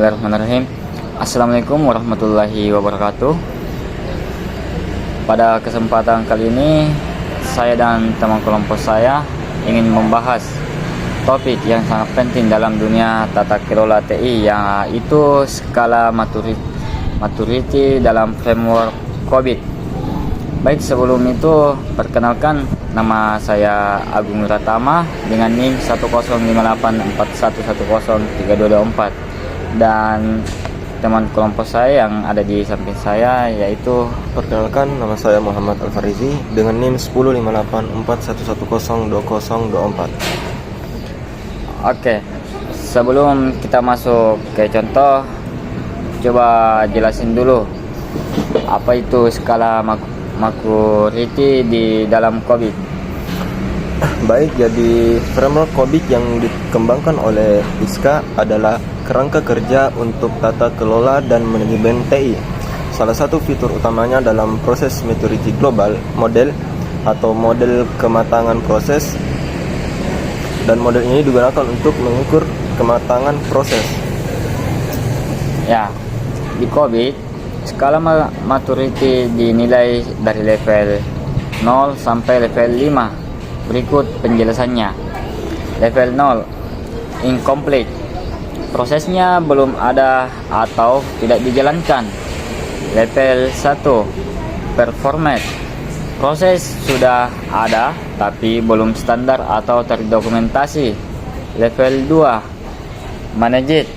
Bismillahirrahmanirrahim. Assalamualaikum warahmatullahi wabarakatuh. Pada kesempatan kali ini, saya dan teman kelompok saya ingin membahas topik yang sangat penting dalam dunia tata kelola TI, yaitu skala maturity dalam framework COVID. Baik, sebelum itu perkenalkan, nama saya Agung Ratama dengan NIM 1058411103224, dan teman kelompok saya yang ada di samping saya yaitu Perkenalkan, nama saya Muhammad Al-Farizi dengan NIM 10584111024. Oke, sebelum kita masuk ke contoh, coba jelasin dulu apa itu skala maturity di dalam COVID. Baik, jadi framework COVID yang dikembangkan oleh ISKA adalah kerangka kerja untuk tata kelola dan manajemen TI. Salah satu fitur utamanya dalam proses maturity global model atau model kematangan proses, dan model ini digunakan untuk mengukur kematangan proses. Ya, di COVID skala maturity dinilai dari level 0 sampai level 5. Berikut penjelasannya. Level 0, incomplete. Prosesnya belum ada atau tidak dijalankan. Level 1, performance. Proses sudah ada tapi belum standar atau terdokumentasi. Level 2, managed.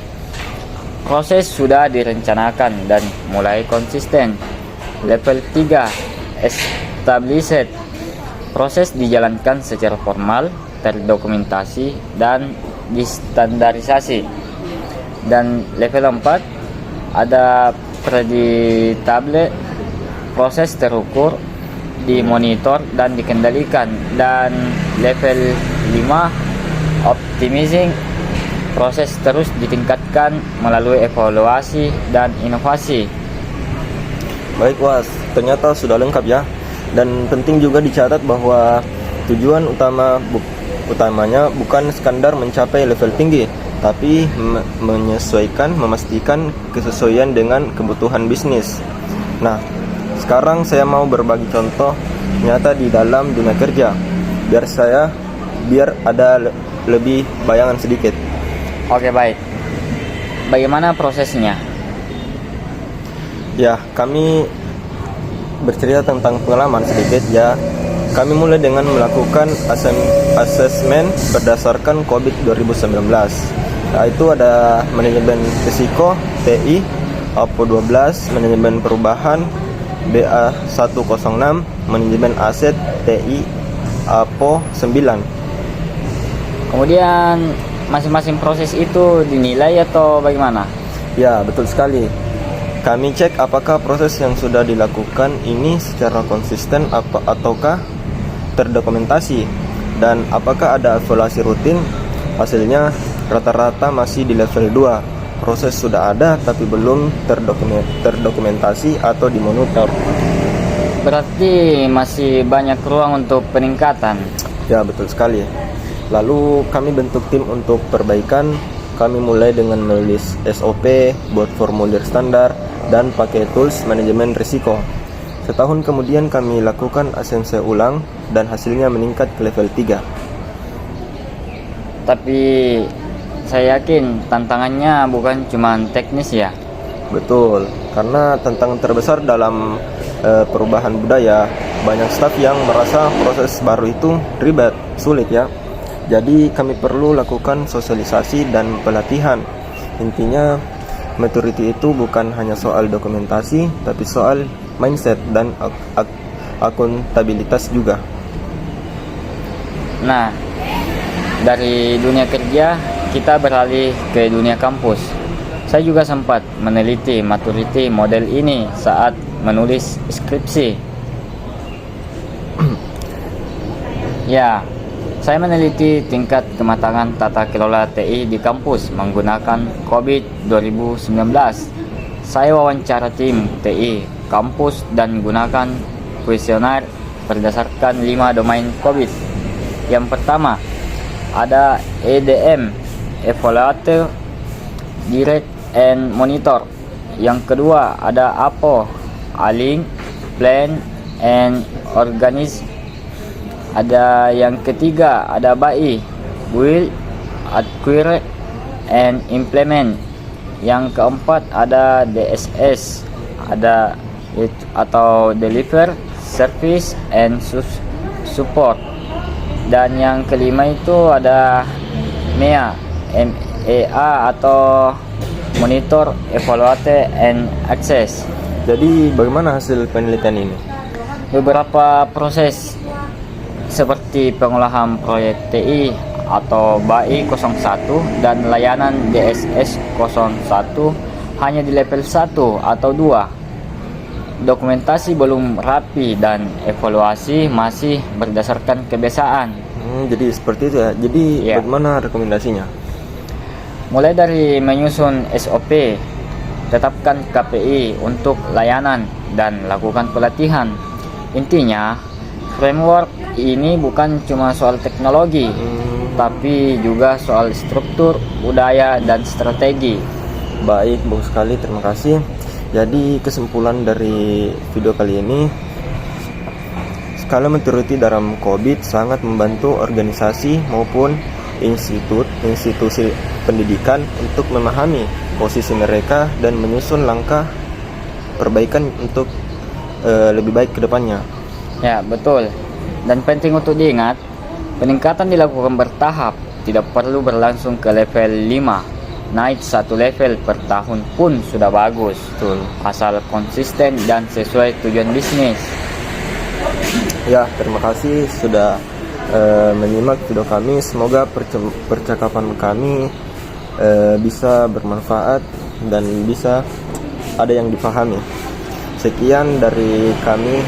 Proses sudah direncanakan dan mulai konsisten. Level 3, established. Proses dijalankan secara formal, terdokumentasi, dan distandarisasi. Dan level 4, ada predictable. Proses terukur, dimonitor, dan dikendalikan. Dan level 5, optimizing. Proses terus ditingkatkan melalui evaluasi dan inovasi. Baik, Was, ternyata sudah lengkap ya. Dan penting juga dicatat bahwa tujuan utamanya bukan sekadar mencapai level tinggi, tapi memastikan kesesuaian dengan kebutuhan bisnis. Nah, sekarang saya mau berbagi contoh nyata di dalam dunia kerja, biar ada lebih bayangan sedikit. Oke, baik. Bagaimana prosesnya? Ya, kami bercerita tentang pengalaman sedikit ya. Kami mulai dengan melakukan asesmen berdasarkan COVID 2019. Yaitu ada manajemen risiko TI APO 12, manajemen perubahan BA 106, manajemen aset TI APO 9. Kemudian masing-masing proses itu dinilai atau bagaimana? Ya, betul sekali. Kami cek apakah proses yang sudah dilakukan ini secara konsisten ataukah terdokumentasi, dan apakah ada evaluasi rutin. Hasilnya rata-rata masih di level 2. Proses sudah ada tapi belum terdokumentasi atau dimonitor. Berarti masih banyak ruang untuk peningkatan. Ya, betul sekali. Lalu kami bentuk tim untuk perbaikan. Kami mulai dengan menulis SOP, buat formulir standar, dan pakai tools manajemen risiko. Setahun kemudian kami lakukan ACMC ulang dan hasilnya meningkat ke level 3. Tapi saya yakin tantangannya bukan cuma teknis ya. Betul, karena tantangan terbesar dalam perubahan budaya, banyak staf yang merasa proses baru itu ribet, sulit ya. Jadi kami perlu lakukan sosialisasi dan pelatihan. Intinya maturity itu bukan hanya soal dokumentasi, tapi soal mindset dan akuntabilitas juga. Nah, dari dunia kerja kita beralih ke dunia kampus. Saya juga sempat meneliti maturity model ini saat menulis skripsi. Ya, saya meneliti tingkat kematangan tata kelola TI di kampus menggunakan COVID 2019. Saya wawancara tim TI kampus dan gunakan kuesioner berdasarkan 5 domain COVID. Yang pertama, ada EDM, Evaluator, Direct and monitor. Yang kedua ada APO, Align, Plan and Organize. Ada yang ketiga ada BAI, Build, Acquire and Implement. Yang keempat ada DSS, ada atau Deliver, Service and Support. Dan yang kelima itu ada MEA, MEA atau Monitor, Evaluate and Access. Jadi bagaimana hasil penelitian ini? Beberapa proses seperti pengolahan proyek TI atau BAI 01 dan layanan DSS 01 hanya di level 1 atau 2. Dokumentasi belum rapi dan evaluasi masih berdasarkan kebiasaan. Jadi seperti itu ya. Jadi Ya. bagaimana rekomendasinya? Mulai dari menyusun SOP, tetapkan KPI untuk layanan, dan lakukan pelatihan. Intinya, framework ini bukan cuma soal teknologi, tapi juga soal struktur, budaya, dan strategi. Baik, bagus sekali, terima kasih. Jadi kesimpulan dari video kali ini, skala maturity dalam COVID sangat membantu organisasi maupun institusi pendidikan untuk memahami posisi mereka dan menyusun langkah perbaikan untuk lebih baik ke depannya. Ya, betul. Dan penting untuk diingat, peningkatan dilakukan bertahap, tidak perlu berlangsung ke level 5. Naik satu level per tahun pun sudah bagus, Betul. asal konsisten dan sesuai tujuan bisnis. Ya, terima kasih sudah menyimak video kami. Semoga percakapan kami bisa bermanfaat dan bisa ada yang dipahami. Sekian dari kami.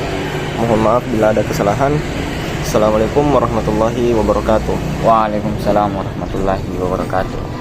Mohon maaf bila ada kesalahan. Assalamualaikum warahmatullahi wabarakatuh. Waalaikumsalam warahmatullahi wabarakatuh.